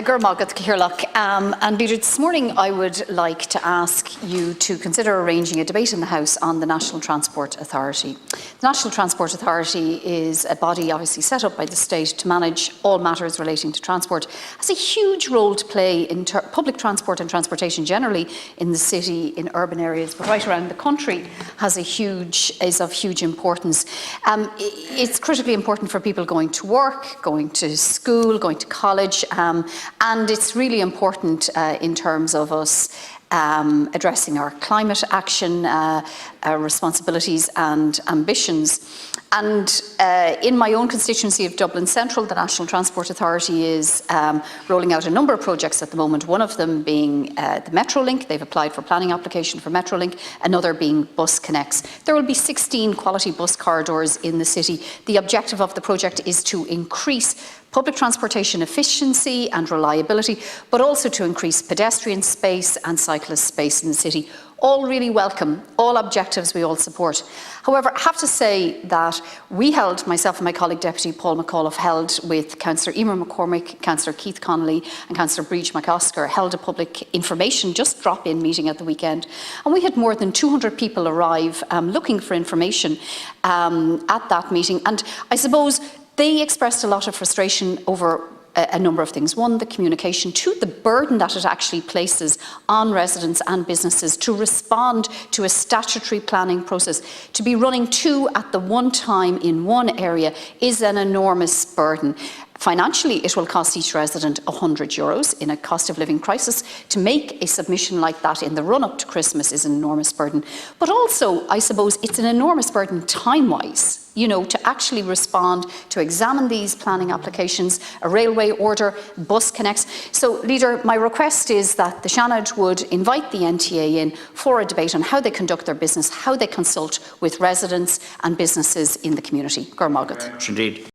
Gurmagat Kirloch. And Leader, this morning I would like to ask you to consider arranging a debate in the House on the National Transport Authority. The National Transport Authority is a body obviously set up by the state to manage all matters relating to transport. It has a huge role to play in public transport and transportation generally in the city, in urban areas, but right around the country is of huge importance. It's critically important for people going to work, going to school, going to college, and it's really important in terms of us addressing our climate action responsibilities and ambitions. And in my own constituency of Dublin Central, the National Transport Authority is rolling out a number of projects at the moment, one of them being the Metrolink. They've applied for planning application for Metrolink, another being Bus Connects. There will be 16 quality bus corridors in the city. The objective of the project is to increase public transportation efficiency and reliability, but also to increase pedestrian space and cyclist space in the city. All really welcome, all objectives we all support. However, I have to say that myself and my colleague Deputy Paul McAuliffe held with Councillor Emer McCormick, Councillor Keith Connolly and Councillor Breach McOsker held a public information, just drop-in meeting at the weekend. And we had more than 200 people arrive looking for information at that meeting. And I suppose they expressed a lot of frustration over a number of things. One, the communication. Two, the burden that it actually places on residents and businesses to respond to a statutory planning process. To be running two at the one time in one area is an enormous burden. Financially, it will cost each resident €100 in a cost of living crisis. To make a submission like that in the run-up to Christmas is an enormous burden. But also, I suppose, it's an enormous burden time-wise, to actually respond, to examine these planning applications, a railway order, Bus Connects. So, Leader, my request is that the Seanad would invite the NTA in for a debate on how they conduct their business, how they consult with residents and businesses in the community. Gurmagat. Indeed.